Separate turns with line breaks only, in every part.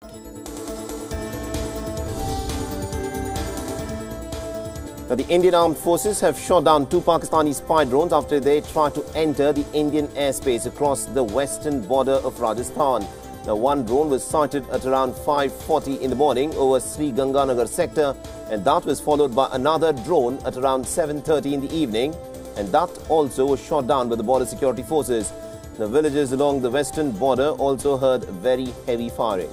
Now, the Indian Armed Forces have shot down 2 Pakistani spy drones after they tried to enter the Indian airspace across the western border of Rajasthan. Now, one drone was sighted at around 5:40 in the morning over Sri Ganganagar sector, and that was followed by another drone at around 7:30 in the evening, and that also was shot down by the border security forces. The villages along the western border also heard very heavy firing.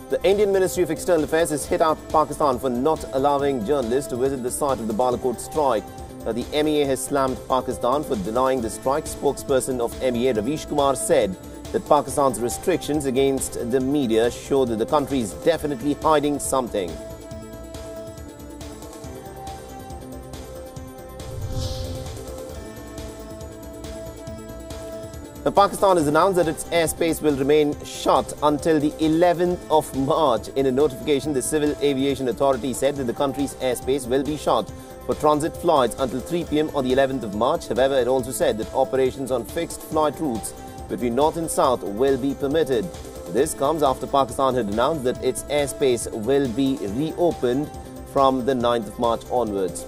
The Indian Ministry of External Affairs has hit out Pakistan for not allowing journalists to visit the site of the blackout strike. Now, the MEA has slammed Pakistan for denying the strike. Spokesperson of MEA, Ravish Kumar, said that Pakistan's restrictions against the media show that the country is definitely hiding something. Now, Pakistan has announced that its airspace will remain shut until the 11th of March. In a notification, the Civil Aviation Authority said that the country's airspace will be shut for transit flights until 3 p.m. on the 11th of March. However, it also said that operations on fixed flight routes between north and south will be permitted. This comes after Pakistan had announced that its airspace will be reopened from the 9th of March onwards.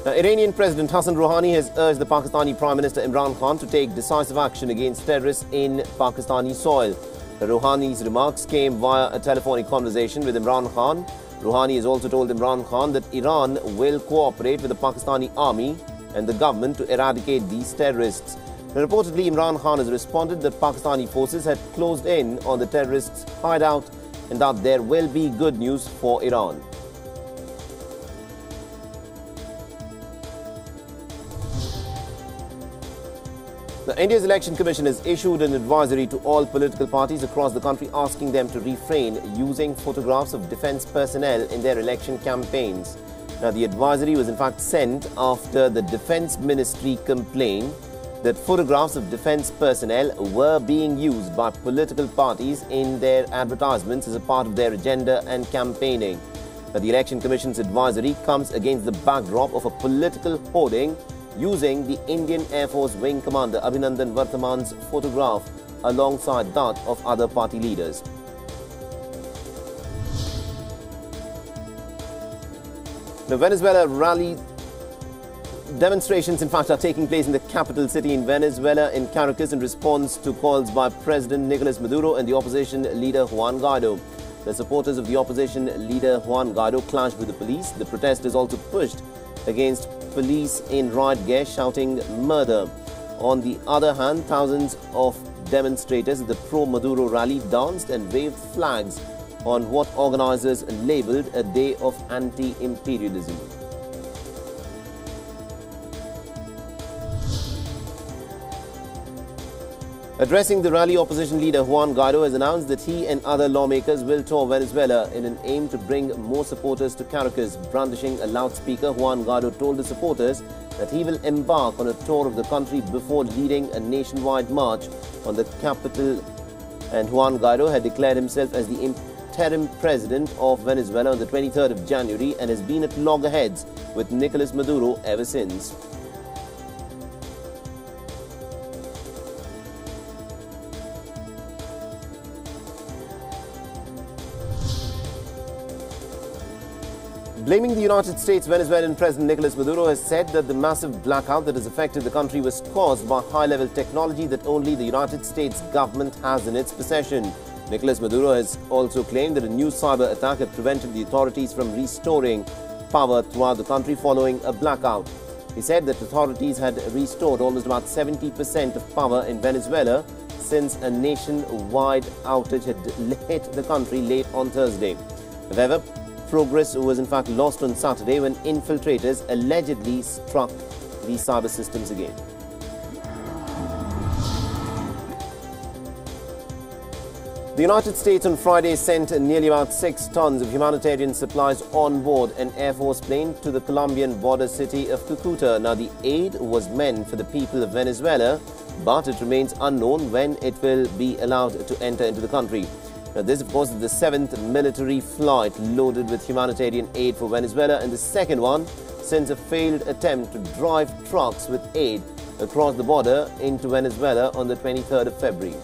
Now, Iranian President Hassan Rouhani has urged the Pakistani Prime Minister Imran Khan to take decisive action against terrorists in Pakistani soil. Rouhani's remarks came via a telephonic conversation with Imran Khan. Rouhani has also told Imran Khan that Iran will cooperate with the Pakistani army and the government to eradicate these terrorists. Now, reportedly, Imran Khan has responded that Pakistani forces had closed in on the terrorists' hideout and that there will be good news for Iran. The India's Election Commission has issued an advisory to all political parties across the country asking them to refrain using photographs of defence personnel in their election campaigns. Now, the advisory was in fact sent after the Defence Ministry complained that photographs of defence personnel were being used by political parties in their advertisements as a part of their agenda and campaigning. Now, the Election Commission's advisory comes against the backdrop of a political hoarding using the Indian Air Force Wing Commander Abhinandan Varthaman's photograph alongside that of other party leaders. The Venezuela rally demonstrations, in fact, are taking place in the capital city in Venezuela, in Caracas, in response to calls by President Nicolas Maduro and the opposition leader Juan Guaido. The supporters of the opposition leader Juan Guaido clashed with the police. The protesters also pushed against police in riot gear, shouting murder. On the other hand, thousands of demonstrators at the pro-Maduro rally danced and waved flags on what organizers labeled a day of anti-imperialism. Addressing the rally, opposition leader Juan Guaido has announced that he and other lawmakers will tour Venezuela in an aim to bring more supporters to Caracas. Brandishing a loudspeaker, Juan Guaido told the supporters that he will embark on a tour of the country before leading a nationwide march on the capital. And Juan Guaido had declared himself as the interim president of Venezuela on the 23rd of January and has been at loggerheads with Nicolas Maduro ever since. Blaming the United States, Venezuelan President Nicolas Maduro has said that the massive blackout that has affected the country was caused by high-level technology that only the United States government has in its possession. Nicolas Maduro has also claimed that a new cyber attack had prevented the authorities from restoring power throughout the country following a blackout. He said that authorities had restored almost about 70% of power in Venezuela since a nationwide outage had hit the country late on Thursday. However, progress was in fact lost on Saturday when infiltrators allegedly struck the cyber systems again. The United States on Friday sent nearly about 6 tons of humanitarian supplies on board an Air Force plane to the Colombian border city of Cucuta. Now, the aid was meant for the people of Venezuela, but it remains unknown when it will be allowed to enter into the country. Now, this, of course, is the 7th military flight loaded with humanitarian aid for Venezuela, and the second one since a failed attempt to drive trucks with aid across the border into Venezuela on the 23rd of February.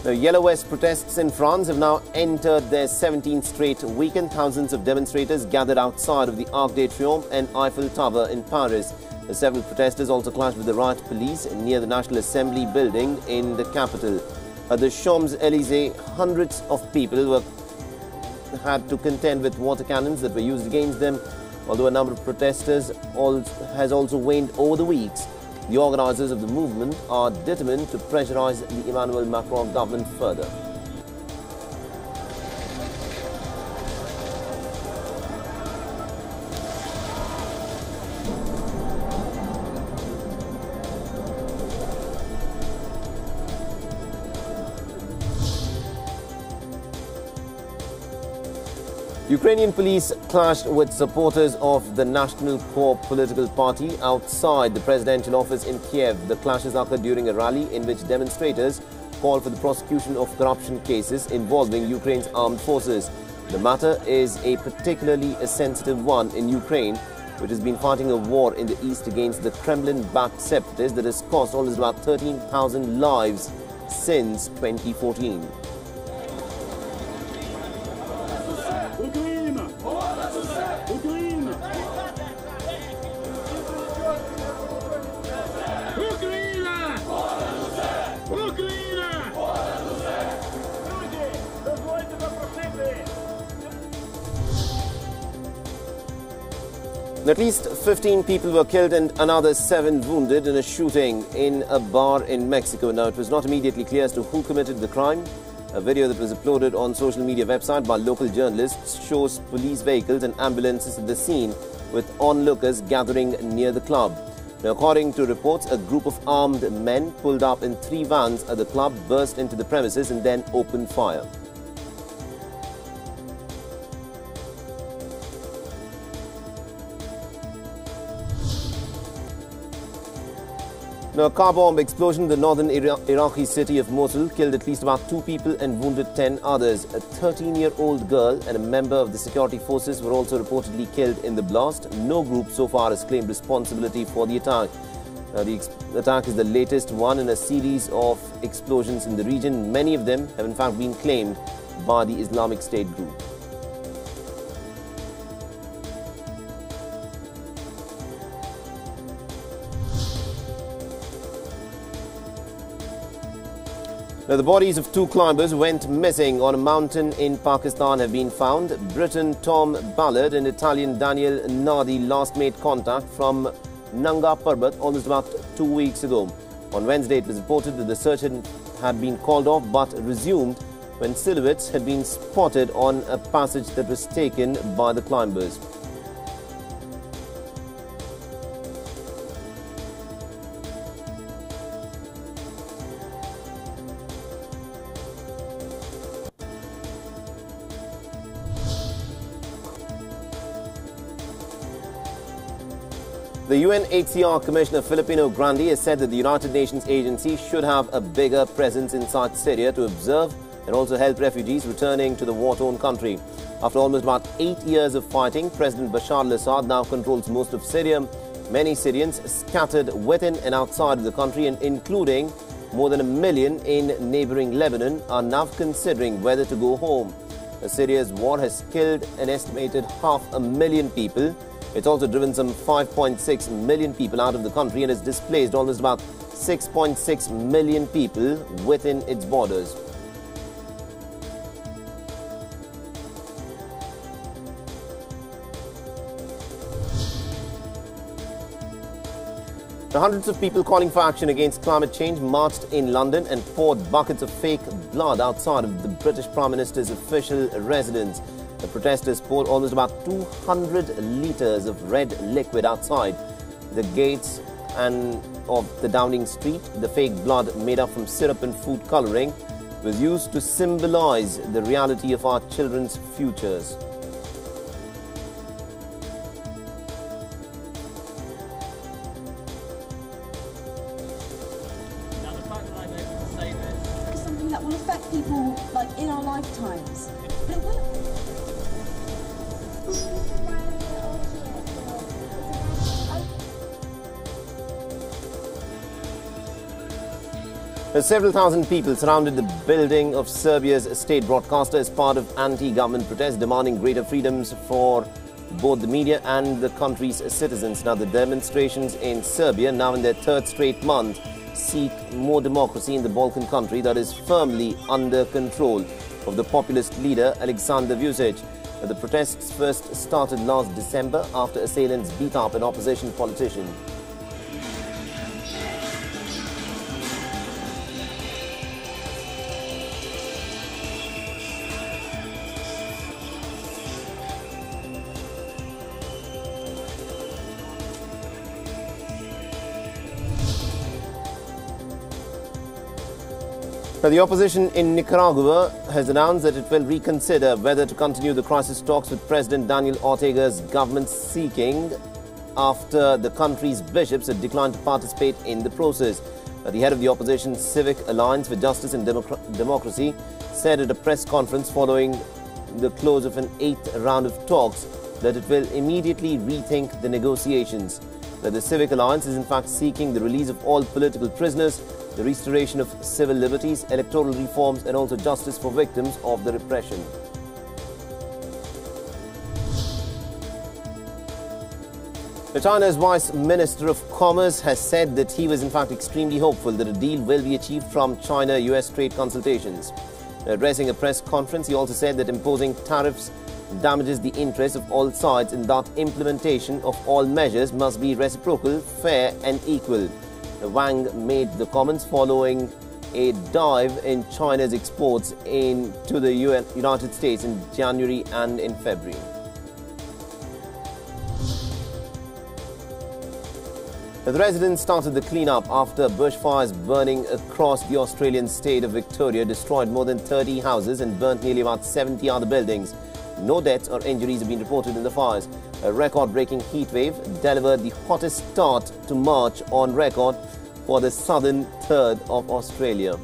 The Yellow Vest protests in France have now entered their 17th straight weekend. Thousands of demonstrators gathered outside of the Arc de Triomphe and Eiffel Tower in Paris. Several protesters also clashed with the riot police near the National Assembly building in the capital. At the Champs-Élysées, hundreds of people had to contend with water cannons that were used against them, although a number of protesters has also waned over the weeks. The organizers of the movement are determined to pressurize the Emmanuel Macron government further. Ukrainian police clashed with supporters of the National Core political party outside the presidential office in Kiev. The clashes occurred during a rally in which demonstrators called for the prosecution of corruption cases involving Ukraine's armed forces. The matter is a particularly sensitive one in Ukraine, which has been fighting a war in the east against the Kremlin-backed separatists that has cost almost about 13,000 lives since 2014. At least 15 people were killed and another 7 wounded in a shooting in a bar in Mexico. Now, it was not immediately clear as to who committed the crime. A video that was uploaded on social media website by local journalists shows police vehicles and ambulances at the scene with onlookers gathering near the club. Now, according to reports, a group of armed men pulled up in 3 vans at the club, burst into the premises and then opened fire. Now, a car bomb explosion in the northern Iraqi city of Mosul killed at least about 2 people and wounded 10 others. A 13-year-old girl and a member of the security forces were also reportedly killed in the blast. No group so far has claimed responsibility for the attack. Now, the attack is the latest one in a series of explosions in the region. Many of them have in fact been claimed by the Islamic State group. Now, the bodies of 2 climbers who went missing on a mountain in Pakistan have been found. Briton Tom Ballard and Italian Daniel Nardi last made contact from Nanga Parbat almost about 2 weeks ago. On Wednesday, it was reported that the search had been called off but resumed when silhouettes had been spotted on a passage that was taken by the climbers. The UNHCR Commissioner Filipino Grandi has said that the United Nations agency should have a bigger presence inside Syria to observe and also help refugees returning to the war-torn country. After almost about 8 years of fighting, President Bashar al-Assad now controls most of Syria. Many Syrians scattered within and outside of the country, and including more than 1 million in neighboring Lebanon, are now considering whether to go home. Syria's war has killed an estimated 500,000 people. It's also driven some 5.6 million people out of the country and has displaced almost about 6.6 million people within its borders. Now, hundreds of people calling for action against climate change marched in London and poured buckets of fake blood outside of the British Prime Minister's official residence. The protesters poured almost about 200 litres of red liquid outside the gates and of the Downing Street. The fake blood, made up from syrup and food colouring, was used to symbolise the reality of our children's futures.
affect people like in our lifetimes. But it will.
Several thousand people surrounded the building of Serbia's state broadcaster as part of anti-government protests demanding greater freedoms for both the media and the country's citizens. Now, the demonstrations in Serbia, now in their third straight month, seek more democracy in the Balkan country that is firmly under control of the populist leader Aleksandar Vučić. The protests first started last December after assailants beat up an opposition politician. Now, the opposition in Nicaragua has announced that it will reconsider whether to continue the crisis talks with President Daniel Ortega's government seeking after the country's bishops had declined to participate in the process. The head of the opposition Civic Alliance for Justice and Democracy said at a press conference following the close of an eighth round of talks that it will immediately rethink the negotiations. That the Civic Alliance is in fact seeking the release of all political prisoners, the restoration of civil liberties, electoral reforms and also justice for victims of the repression. China's Vice Minister of Commerce has said that he was in fact extremely hopeful that a deal will be achieved from China-US trade consultations. Addressing a press conference, he also said that imposing tariffs damages the interests of all sides and that implementation of all measures must be reciprocal, fair and equal. Wang made the comments following a dive in China's exports into the United States in January and in February. The residents started the cleanup after bushfires burning across the Australian state of Victoria destroyed more than 30 houses and burnt nearly about 70 other buildings. No deaths or injuries have been reported in the fires. A record-breaking heatwave delivered the hottest start to March on record for the southern third of Australia.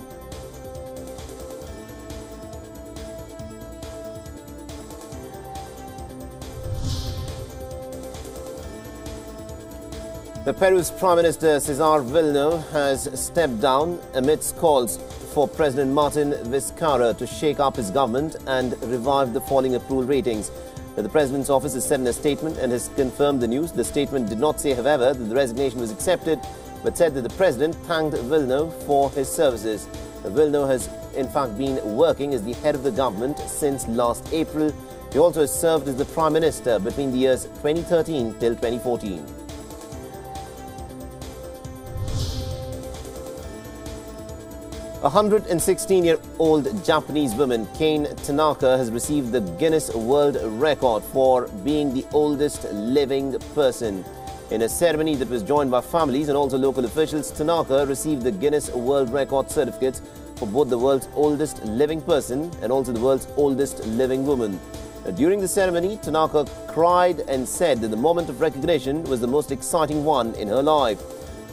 The Peru's Prime Minister Cesar Vilno has stepped down amidst calls for President Martin Vizcarra to shake up his government and revive the falling approval ratings. The President's office has said in a statement and has confirmed the news. The statement did not say, however, that the resignation was accepted, but said that the President thanked Vilno for his services. Vilno has in fact been working as the head of the government since last April. He also has served as the Prime Minister between the years 2013 till 2014. A 116-year-old Japanese woman, Kane Tanaka, has received the Guinness World Record for being the oldest living person. In a ceremony that was joined by families and also local officials, Tanaka received the Guinness World Record certificates for both the world's oldest living person and also the world's oldest living woman. During the ceremony, Tanaka cried and said that the moment of recognition was the most exciting one in her life.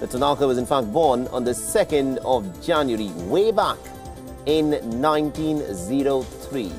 Tanaka was in fact born on the 2nd of January, way back in 1903.